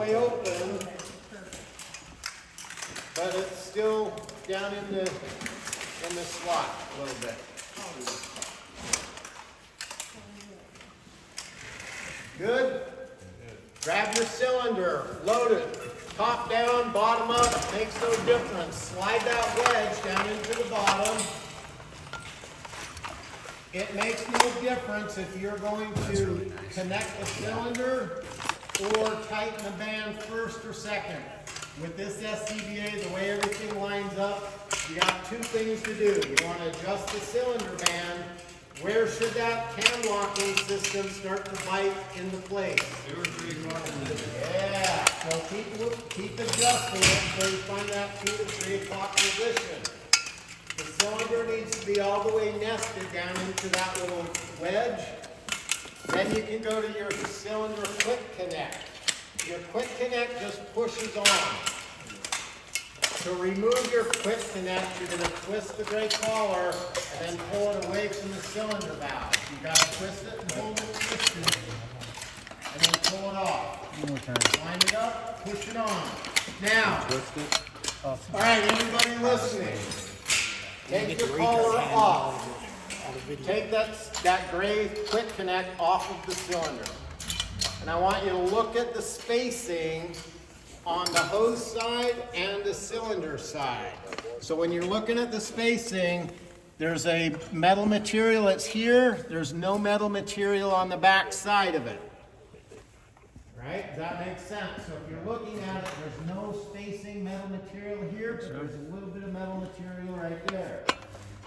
way open, but it's still down in the slot a little bit. Good? Grab your cylinder, load it, top down, bottom up, makes no difference. Slide that wedge down into the bottom. It makes no difference if you're going to connect the cylinder or tighten the band first or second. With this SCBA, the way everything lines up, you got two things to do. You want to adjust the cylinder band. Where should that cam locking system start to bite into place? 2 or 3 o'clock. Yeah, so keep adjusting it until you find that 2 to 3 o'clock position. The cylinder needs to be all the way nested down into that little wedge. Then you can go to your cylinder quick connect. Your quick connect just pushes on. To remove your quick connect, you're going to twist the gray collar and then pull it away from the cylinder valve. You've got to twist it and hold it twisted and then pull it off. One more time. Line it up, push it on. Now, Twist it. Awesome. all right, everybody listening, take your collar off. Take that gray quick connect off of the cylinder. And I want you to look at the spacing on the hose side and the cylinder side. So when you're looking at the spacing, there's a metal material that's here. There's no metal material on the back side of it. Right? Does that make sense? So if you're looking at it, there's no spacing metal material here, but there's a little bit of metal material right there.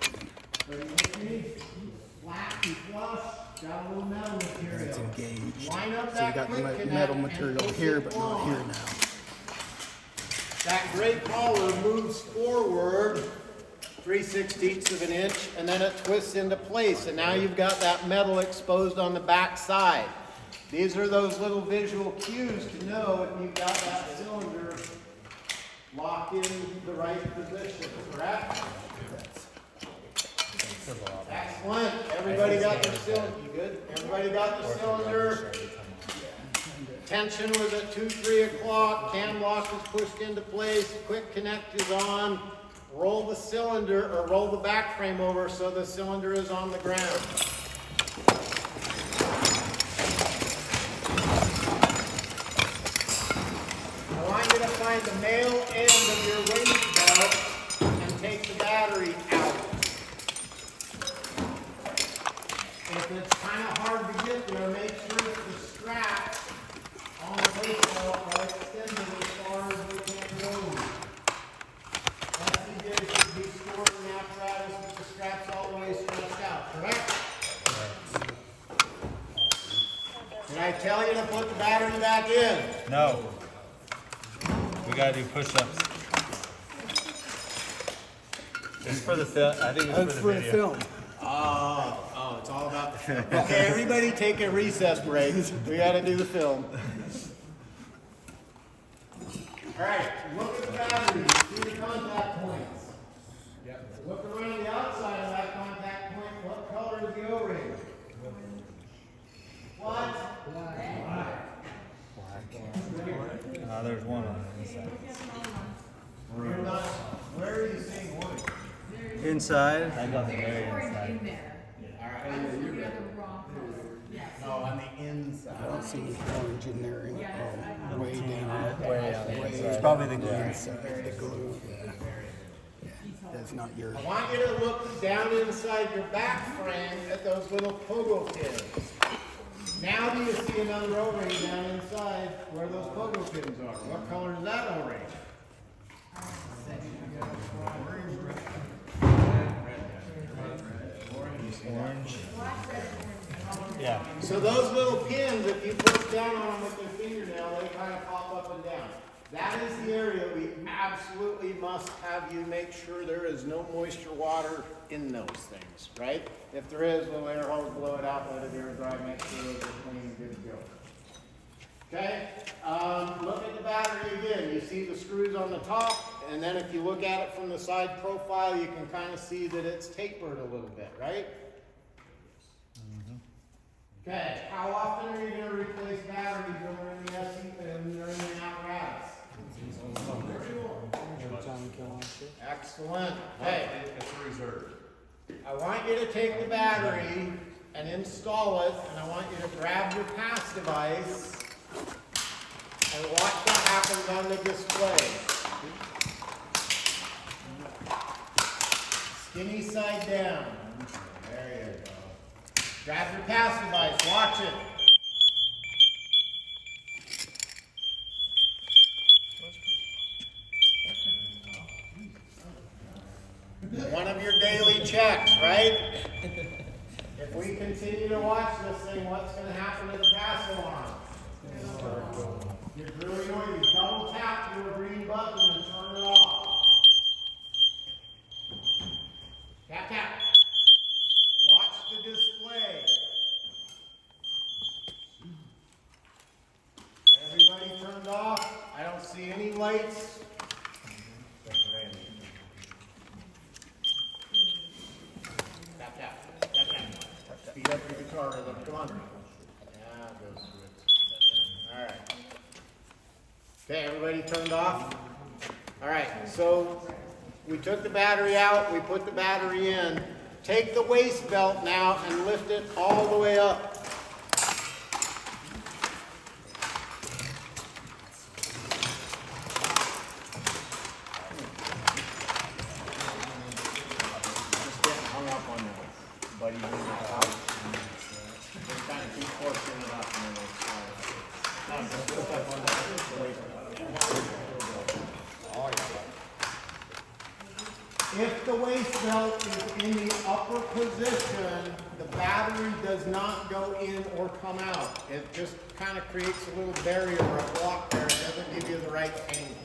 So you with me? Flat and flush, got a little metal material. It's engaged. Line up So you that got quick the connect metal and material push here, it but not on. here now. That gray collar moves forward 3/16 of an inch, and then it twists into place. And now you've got that metal exposed on the back side. These are those little visual cues to know if you've got that cylinder locked in the right position, correct? Excellent. Everybody got their cylinder? You good? Everybody got the cylinder? Tension was at 2, 3 o'clock. Cam lock is pushed into place. Quick connect is on. Roll the cylinder or roll the back frame over so the cylinder is on the ground. I want you to find the male end of your weight belt and take the battery out. If it's kind of hard to get there, make sure that the straps on the weight belt are extended as far as they can go. SCBA should be stored in the apparatus with the straps all the way stretched out, correct? Did I tell you to put the battery back in? No. We gotta do push-ups. It's for the film. I think it's for the video. film. Oh, it's all about the film. Okay, everybody take a recess break. We gotta do the film. All right, look at the battery. See the contact points. Yep. Look around the outside of that contact point. What color is the O-ring? What? Black. There's one on the inside. You're not, where are you seeing orange? Inside? I got the very inside. In there. All right. You're the wrong color. Yes. No, on the inside. I don't see any orange in there. Way down. Way on the Way inside. It's probably the glue. inside. The glue. Yeah. That's not yours. I want you to look down inside your back frame at those little pogo pins. Now do you see another O-ring down inside where those pogo pins are? What color is that O-ring? Orange. Yeah. So those little pins, if you push down on them with your fingernail, they kind of pop up and down. That is the area we absolutely must have you make sure there is no moisture water in those things, right? If there is, little air hose, blow it out, let it air dry, make sure those are clean and good to go. Okay, look at the battery again. You see the screws on the top, and then if you look at it from the side profile, you can kind of see that it's tapered a little bit, right? Okay, how often are you going to replace batteries when they're in the Excellent. Hey, It's a reserve. I want you to take the battery and install it, and I want you to grab your pass device and watch what happens on the display. Skinny side down. There you go. Grab your pass device, watch it. One of your daily checks, right? If we continue to watch this thing, what's going to happen to the pass alarm? You double tap your green button and turn it off. Tap, tap. Watch the display. Everybody turned off. I don't see any lights. Tap, tap. Tap, tap. Speed up your guitar rhythm. Come on. Yeah, go switch. All right. Okay, everybody turned off? All right, so we took the battery out, we put the battery in. Take the waist belt now and lift it all the way up. Just getting hung up on that, buddy. Just kind of keep forcing it up and then it's just put that on that waist belt. If the waist belt is in the upper position, the battery does not go in or come out. It just kind of creates a little barrier or a block there. It doesn't give you the right angle.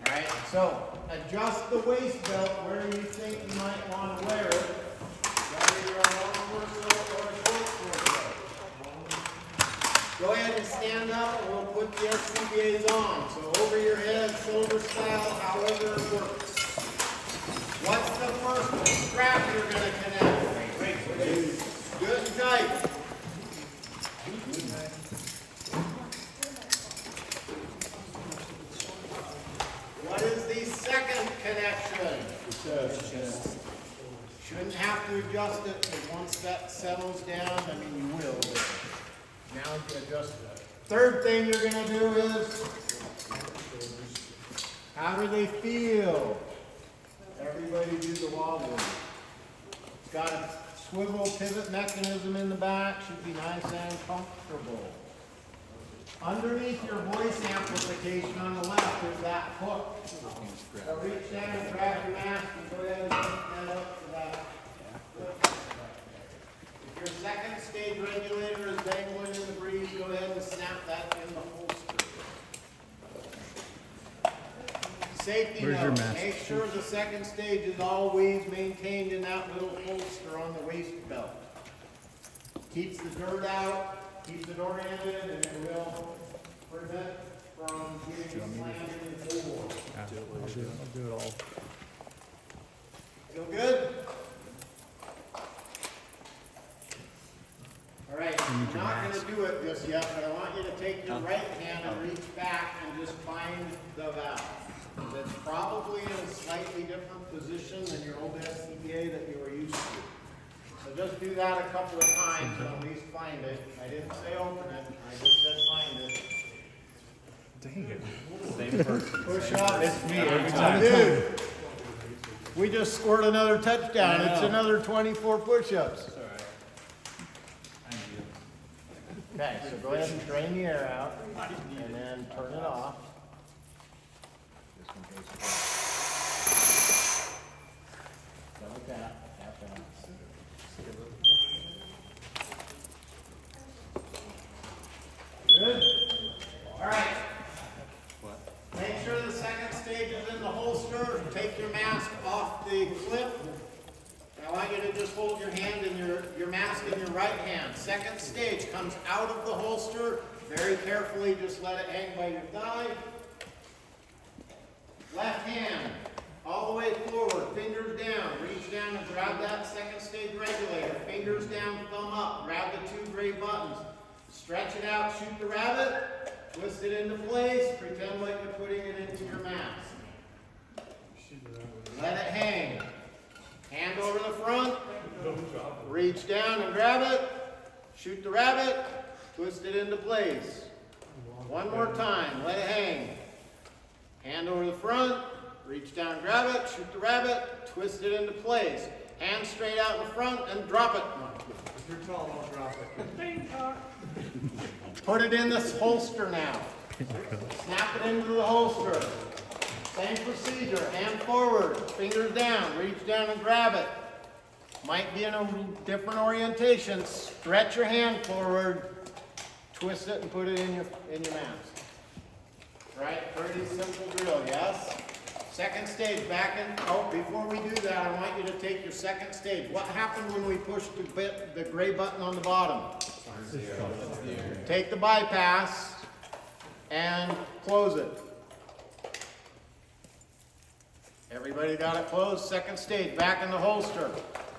Alright, so adjust the waist belt where you think you might want to wear it. Whether you're a long torso or a short torso. Go ahead and stand up and we'll put the SCBAs on. So over your head, shoulder style, however it works. What's the first strap you're going to connect? Good and tight. What is the second connection? Shouldn't have to adjust it, because once that settles down, I mean you will, but now you adjust it. Third thing you're going to do is, how do they feel? Everybody do the wobble. It's got a swivel pivot mechanism in the back. Should be nice and comfortable. Underneath your voice amplification on the left is that hook. So reach down and grab your mask and go ahead and hook that up to that. If your second stage regulator is dangling in the breeze, go ahead and snap that in the holster. Safety note, make sure the second stage is always maintained in that little holster on the waist belt. Keeps the dirt out, keeps it oriented, and it will prevent from getting slammed in the floor. I'll do it all. Feel good? All right, I'm not going to do it just yet, but I want you to take your right hand and reach back and just find the valve. That's probably in a slightly different position than your old SCBA that you were used to. So just do that a couple of times and at least find it. I didn't say open it, I just said find it. Dang it. Same person. Push up. It's me every time. Dude, we just scored another touchdown. It's another 24 push-ups. It's all right. Okay, so go ahead and drain the air out and then turn it off. Double tap, tap that. Good? Alright. Make sure the second stage is in the holster. Take your mask off the clip. I want you to just hold your hand in your mask in your right hand. Second stage comes out of the holster. Very carefully, just let it hang by your thigh. Left hand, all the way forward, fingers down. Reach down and grab that second stage regulator. Fingers down, thumb up. Grab the two gray buttons. Stretch it out, shoot the rabbit. Twist it into place. Pretend like you're putting it into your mask. Let it hang. Hand over the front. Reach down and grab it. Shoot the rabbit. Twist it into place. One more time. Let it hang. Hand over the front. Reach down, grab it. Shoot the rabbit. Twist it into place. Hand straight out in the front and drop it. If you're tall, don't drop it. Put it in this holster now. Snap it into the holster. Same procedure. Hand forward. Fingers down. Reach down and grab it. Might be in a different orientation. Stretch your hand forward. Twist it and put it in your mask. Right? Pretty simple drill, yes? Second stage, back in. Oh, before we do that, I want you to take your second stage. What happened when we pushed the gray button on the bottom? Take the bypass and close it. Everybody got it closed? Second stage, back in the holster.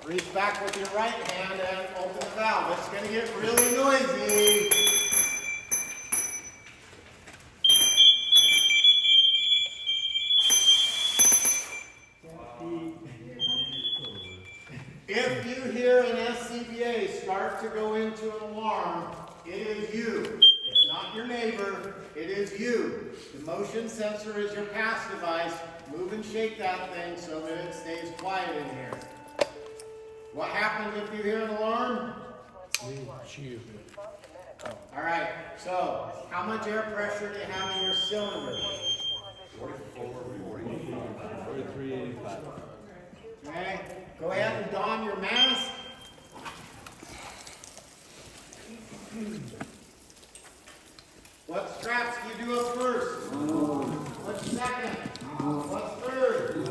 Reach back with your right hand and open the valve. It's going to get really noisy. If you hear an SCBA start to go into an alarm, it is you. It's not your neighbor, it is you. The motion sensor is your pass device. Move and shake that thing so that it stays quiet in here. What happens if you hear an alarm? All right, so how much air pressure do you have in your cylinder? 4385. Okay, go ahead and don your mask. What straps do you do up first? What's second? What's third?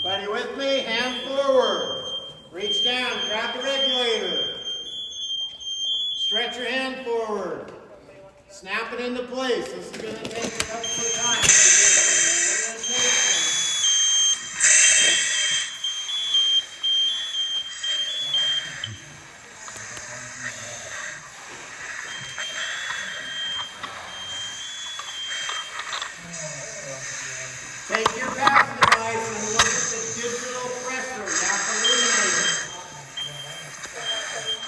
Buddy with me? Hand forward. Reach down, grab the regulator. Stretch your hand forward. Snap it into place. This is going to take a couple of times. Take your pass device and look at the digital pressure. That's illuminated.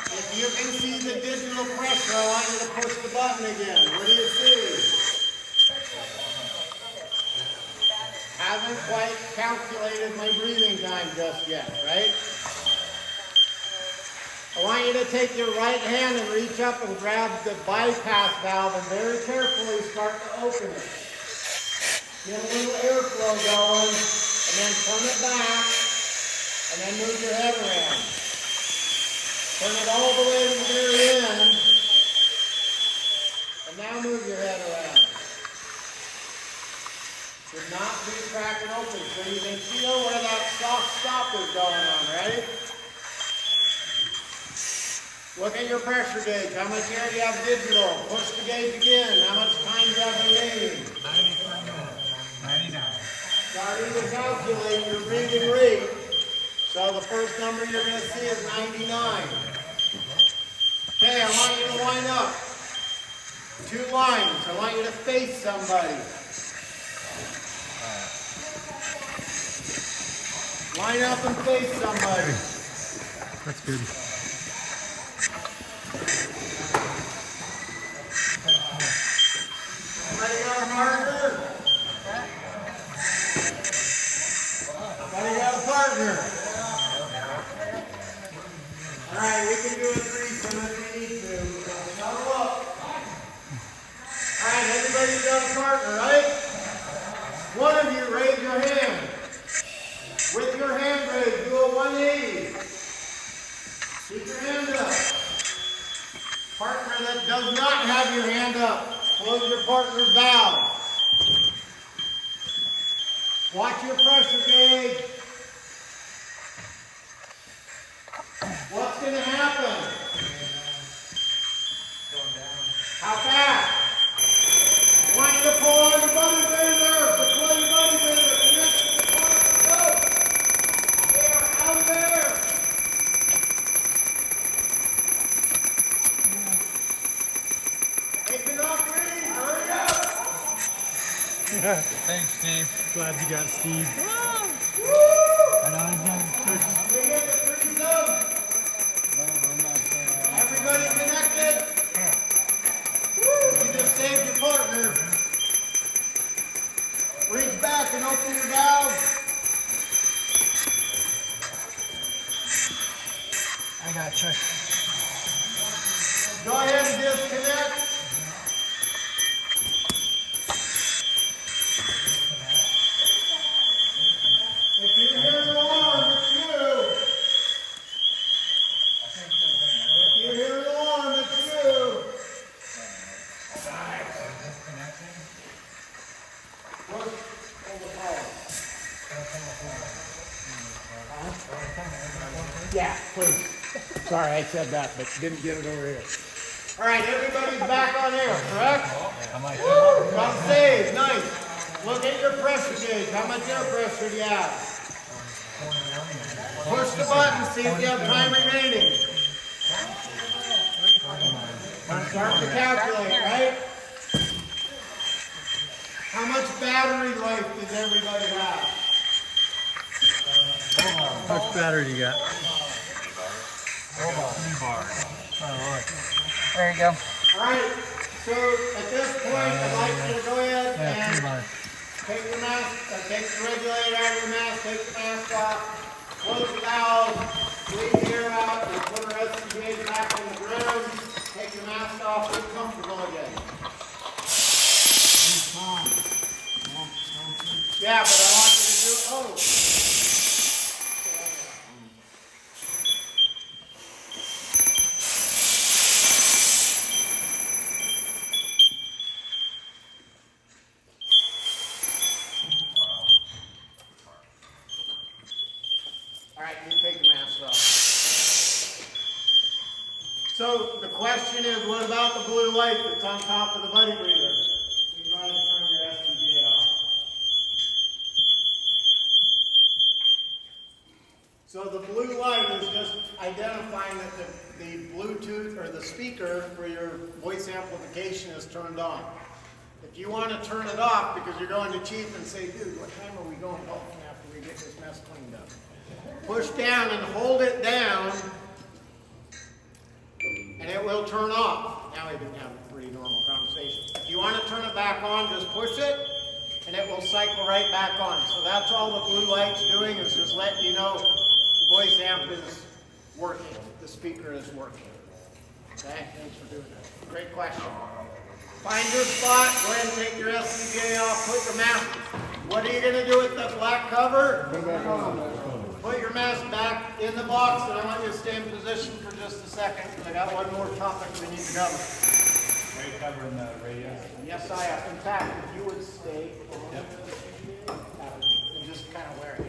If you can see the digital pressure, I want you to push the button again. What do you see? Haven't quite calculated my breathing time just yet, right? I want you to take your right hand and reach up and grab the bypass valve and very carefully start to open it. Get a little airflow going, and then turn it back, and then move your head around. Turn it all the way to the very end, and now move your head around. Should not be cracking open, so you can feel where that soft stop is going on, right? Look at your pressure gauge. How much air do you have digital? Push the gauge again. How much time do you have remaining? 99. Starting to calculate your breathing rate. So the first number you're going to see is 99. Okay, I want you to line up. 2 lines. I want you to face somebody. Line up and face somebody. That's good. Somebody got a partner? Somebody got a partner? All right, we can do a threesome if we need to. Shuttle up. All right, everybody's got a partner, right? One of you raise your hand. With your hand raised, do a 180. Keep your hand up. Partner that does not have your hand up, close your partner's valve. Watch your pressure gauge. What's going to happen? How fast? I want you to pull on your buddy bender. Pull your buddy bender. Connect to the partner. Go. Thanks, Steve. Glad you got Steve. Everybody connected? You just saved your partner. Reach back and open your valves. I got check. Go ahead and disconnect. If you hear an alarm, it's you. If you hear an alarm, it's you. Yeah, please. Sorry, I said that, but didn't get it over here. All right, everybody's back on air, correct? How much? On stage, nice. Look at your pressure gauge. How much air pressure do you have? Push the button, see if you have time remaining. Start to calculate, right? How much battery life does everybody have? How much battery do you got? There you go. All right, so at this point, I'd like you to go ahead and take your mask, take the regulator out of your mask, take the mask off, close the valve, leave the air out, and put our SCBA back in the ground, take your mask off, get comfortable again. Yeah, but I want you to do, all right, you take your mask off. So the question is, what about the blue light that's on top of the buddy breather? You can go ahead and turn your SCBA off. So the blue light is just identifying that the Bluetooth or the speaker for your voice amplification is turned on. If you want to turn it off because you're going to Chief and say, dude, what time are we going golfing after we get this mess cleaned up? Push down and hold it down, and it will turn off. Now we can have a pretty normal conversation. If you want to turn it back on, just push it, and it will cycle right back on. So that's all the blue light's doing, is just letting you know the voice amp is working, the speaker is working. Okay, thanks for doing that. Great question. Find your spot, go ahead and take your SCBA off, put your mask. What are you going to do with the black cover? Put your mask back in the box, and I want you to stay in position for just a second. I got one more topic we need to cover. Are you covering the radio? Yes, I am. In fact, if you would stay and just kind of wear it.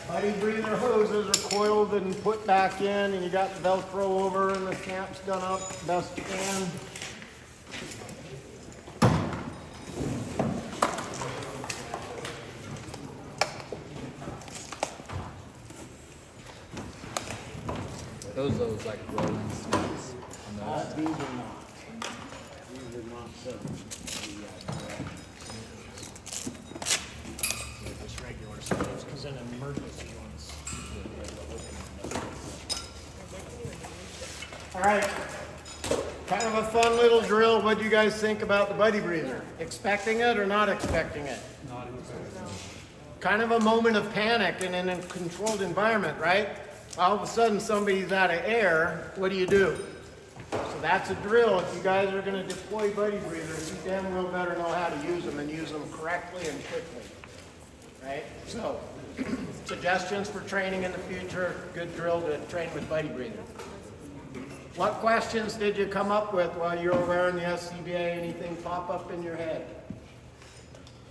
Buddy breather hoses are coiled and put back in, and you got the Velcro over and the snap's done up best you can. Those like rolling snaps. These are not. These are not so. Just regular stuff, because in emergency ones. All right. Kind of a fun little drill. What do you guys think about the buddy breather? Expecting it or not expecting it? Not expecting it. Kind of a moment of panic in a controlled environment, right? All of a sudden somebody's out of air. What do? So that's a drill. If you guys are going to deploy buddy breathers, you damn well better know how to use them and use them correctly and quickly. Right? So, suggestions for training in the future, good drill to train with buddy breathing. What questions did you come up with while you were wearing the SCBA? Anything pop up in your head?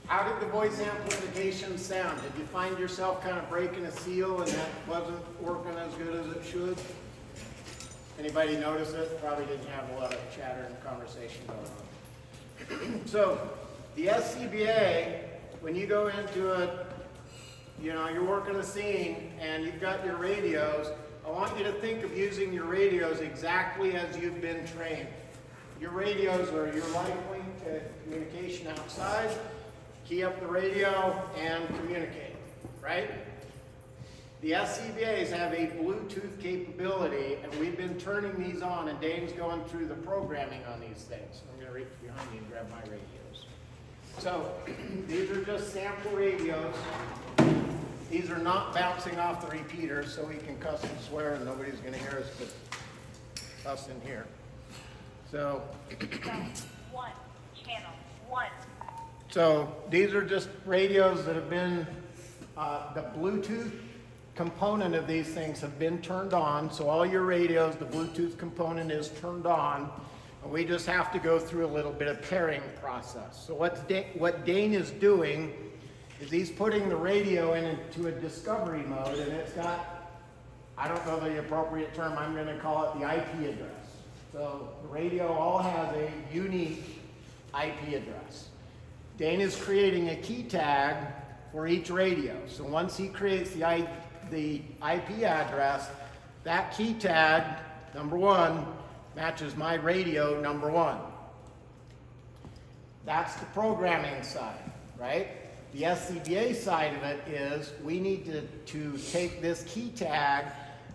How did the voice amplification sound? Did you find yourself kind of breaking a seal and that wasn't working as good as it should? Anybody notice it? Probably didn't have a lot of chatter and conversation going on. So, the SCBA, when you go into it, you're working a scene and you've got your radios, I want you to think of using your radios exactly as you've been trained. Your radios are your life link to communication outside. Key up the radio and communicate, right? The SCBAs have a Bluetooth capability, and we've been turning these on, and Dane's going through the programming on these things. I'm going to reach behind me and grab my radios. So, these are just sample radios. These are not bouncing off the repeaters, so we can cuss and swear, and nobody's going to hear us but us in here. So, one, channel one. So, these are just radios that have been, the Bluetooth component of these things have been turned on. So all your radios, the Bluetooth component is turned on. And we just have to go through a little bit of pairing process. So what Dane is doing is he's putting the radio into a discovery mode, and it's got, I don't know the appropriate term, I'm going to call it the IP address. So the radio all has a unique IP address. Dane is creating a key tag for each radio. So once he creates the IP address, that key tag, number one, matches my radio, number one. That's the programming side, right? The SCBA side of it is we need to take this key tag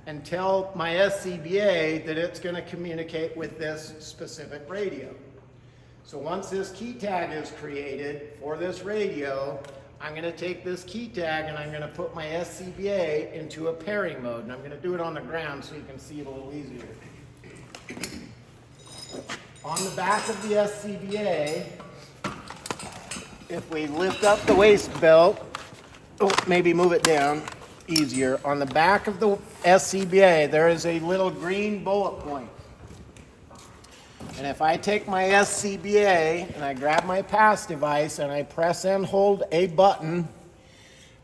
and tell my SCBA that it's going to communicate with this specific radio. So once this key tag is created for this radio, I'm going to take this key tag and I'm going to put my SCBA into a pairing mode. And I'm going to do it on the ground so you can see it a little easier. On the back of the SCBA, if we lift up the waist belt, maybe move it down easier. On the back of the SCBA, there is a little green bullet point. And if I take my SCBA and I grab my pass device and I press and hold a button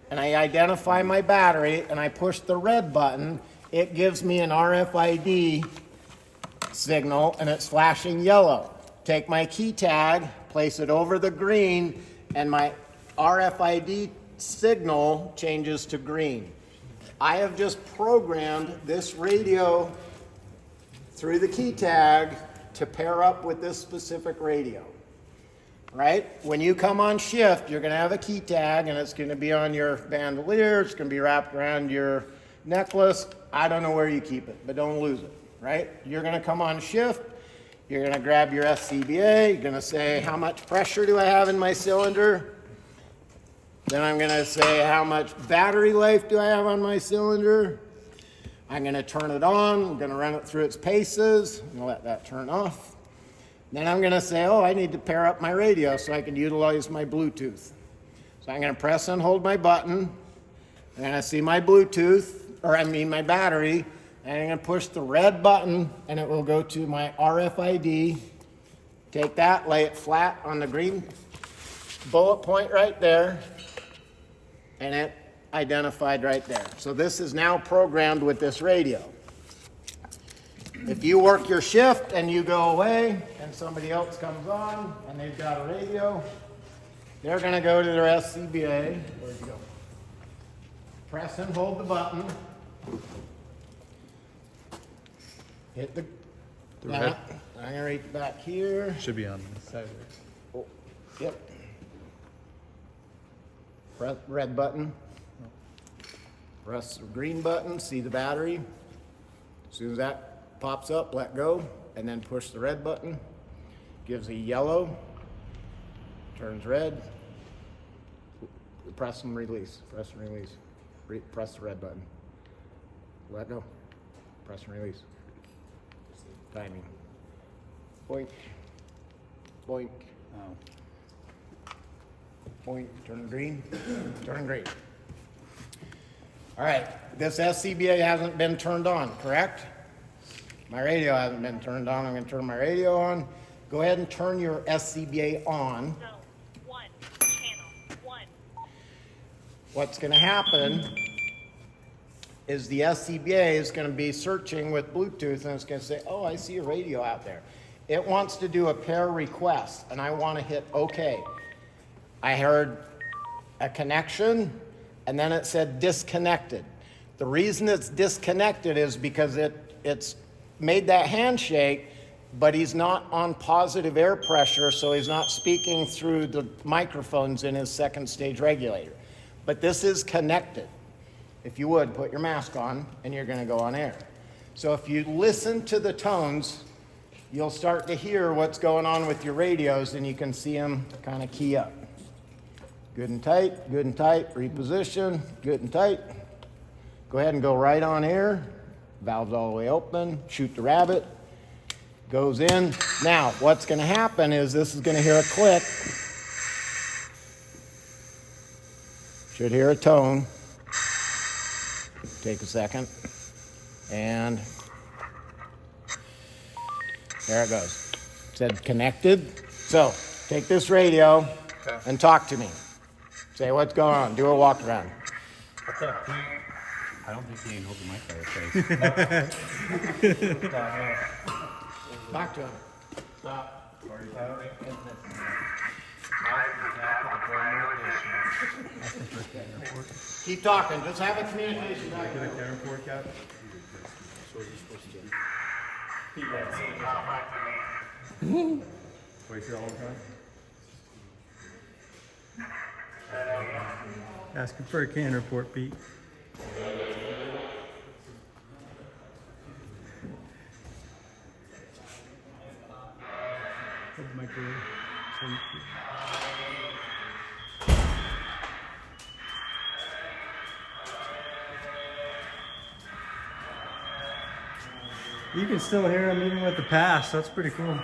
and I identify my battery and I push the red button, it gives me an RFID signal and it's flashing yellow. Take my key tag, place it over the green, and my RFID signal changes to green. I have just programmed this radio through the key tag to pair up with this specific radio, right? When you come on shift, you're gonna have a key tag and it's gonna be on your bandolier, it's gonna be wrapped around your necklace. I don't know where you keep it, but don't lose it, right? You're gonna come on shift, you're gonna grab your SCBA, you're gonna say, how much pressure do I have in my cylinder? Then I'm gonna say, how much battery life do I have on my cylinder? I'm going to turn it on, I'm going to run it through its paces, I'm going to let that turn off. Then I'm going to say, I need to pair up my radio so I can utilize my Bluetooth. So I'm going to press and hold my button, I'm going to see my Bluetooth, my battery, and I'm going to push the red button and it will go to my RFID. Take that, lay it flat on the green bullet point right there, and it identified right there. So this is now programmed with this radio. If you work your shift and you go away and somebody else comes on and they've got a radio, they're going to go to their SCBA. Where'd you go? Press and hold the button. Hit the red. I'm going to reach back here. Should be on the side. Oh, yep. Press red button. Press the green button, see the battery. As soon as that pops up, let go, and then push the red button. Gives a yellow, turns red. Press and release, press and release. Press the red button. Let go, press and release. Timing. Boink, boink. Point, turn green, turn green. All right, this SCBA hasn't been turned on, correct? My radio hasn't been turned on. I'm going to turn my radio on. Go ahead and turn your SCBA on. Zone 1, channel 1. What's going to happen is the SCBA is going to be searching with Bluetooth, and it's going to say, oh, I see a radio out there. It wants to do a pair request, and I want to hit OK. I heard a connection, and then it said disconnected. The reason it's disconnected is because it's made that handshake, but he's not on positive air pressure, so he's not speaking through the microphones in his second stage regulator. But this is connected. If you would, put your mask on, and you're going to go on air. So if you listen to the tones, you'll start to hear what's going on with your radios, and you can see them kind of key up. Good and tight, reposition, good and tight. Go ahead and go right on air. Valves all the way open, shoot the rabbit, goes in. Now, what's going to happen is this is going to hear a click. Should hear a tone. Take a second. And there it goes. It said connected. So, take this radio and talk to me. Say, what's going on? Do a walk around. What's up, Pete? I don't think he ain't holding my fire face. Talk to him. Stop. Keep talking. Just have a communication back there. Asking for a can report, Pete. Hold the microwave. You can still hear him even with the pass. That's pretty cool.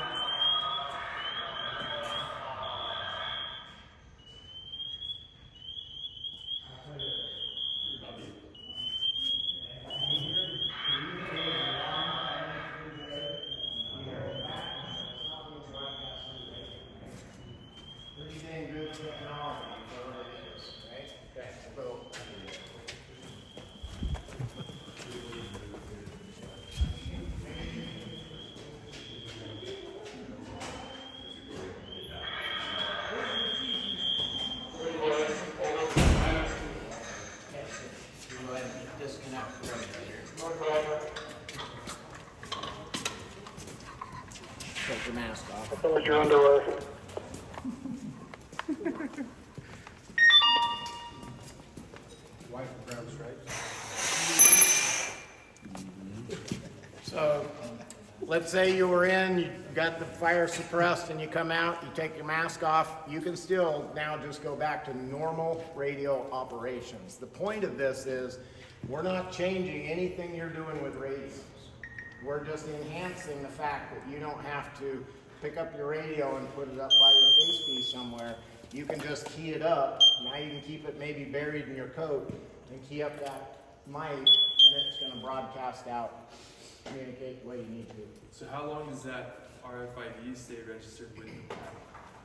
Take your mask off. Put your underwear. So, let's say you were in, you got the fire suppressed, and you come out, you take your mask off, you can still now just go back to normal radio operations. The point of this is, we're not changing anything you're doing with radios. We're just enhancing the fact that you don't have to pick up your radio and put it up by your face piece somewhere. You can just key it up. Now you can keep it maybe buried in your coat and key up that mic, and it's going to broadcast out, communicate the way you need to. So how long does that RFID stay registered with you?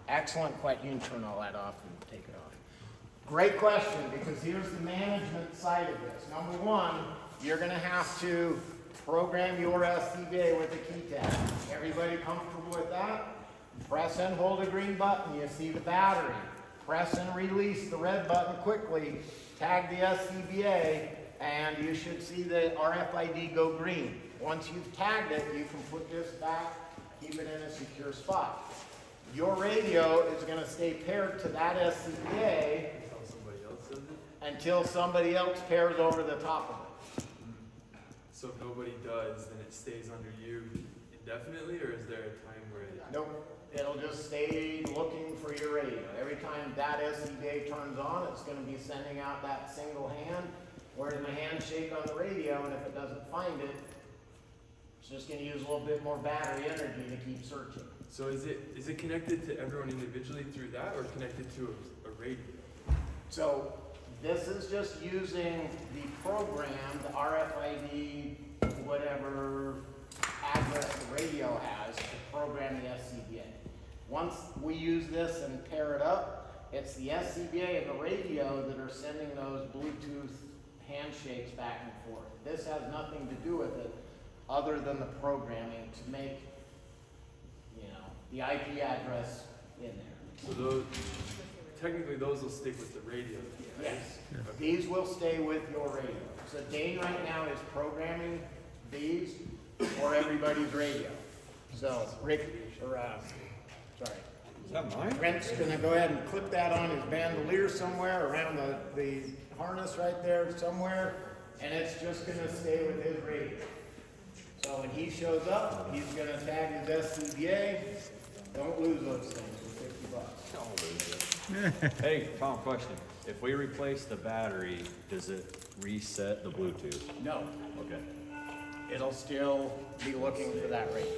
Excellent question. You can turn all that off and take it off. Great question, because here's the management side of this. Number one, you're going to have to program your SCBA with a key tag. Everybody comfortable with that? Press and hold a green button. You see the battery. Press and release the red button quickly. Tag the SCBA, and you should see the RFID go green. Once you've tagged it, you can put this back, keep it in a secure spot. Your radio is going to stay paired to that SCBA until somebody else pairs over the top of it. So if nobody nobody does, then it stays under you indefinitely, or is there a time where it? Nope, it'll just stay looking for your radio. Every time that SCBA turns on, it's gonna be sending out that single hand, whereas the handshake on the radio, and if it doesn't find it, it's just gonna use a little bit more battery energy to keep searching. So is it connected to everyone individually through that, or connected to a radio? So this is just using the program, the RFID, whatever address the radio has to program the SCBA. Once we use this and pair it up, it's the SCBA and the radio that are sending those Bluetooth handshakes back and forth. This has nothing to do with it other than the programming to make, you know, the IP address in there. So those, technically those will stick with the radio. Right? Yes, these will stay with your radio. So Dane right now is programming these for everybody's radio. So Rick, or sorry. Is that mine? Brent's gonna go ahead and clip that on his bandolier somewhere around the harness right there somewhere, and it's just gonna stay with his radio. So when he shows up, he's gonna tag his SCBA. Don't lose those things for $50. Hey, Tom, question. If we replace the battery, does it reset the Bluetooth? No, Okay. it'll still be looking for that radio.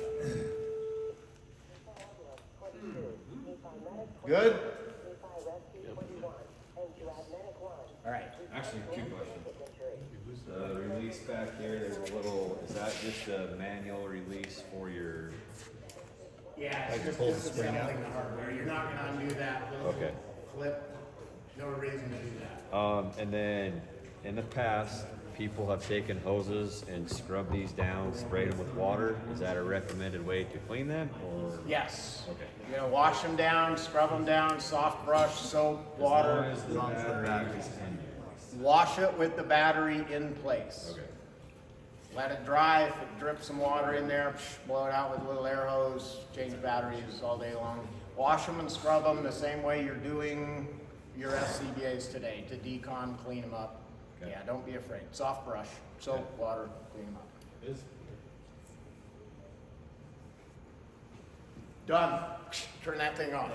Good? All right. Actually, two questions. The release back here, there's a little, is that just a manual release for your, Yeah, it's just disassembling the hardware. You're not gonna undo that little Okay. flip. No reason to do that. and then in the past, people have taken hoses and scrubbed these down, sprayed them with water. Is that a recommended way to clean them, or? Yes. Okay. You're gonna wash them down, scrub them down, soft brush, soap, water. As long as the battery is in. Wash it with the battery in place. Okay. Let it dry. If it drips some water in there, blow it out with a little air hose, change batteries all day long. Wash them and scrub them the same way you're doing your SCBAs today to decon, clean them up. Okay. Yeah, don't be afraid. Soft brush, soap, water, clean them up. Done. Turn that thing off.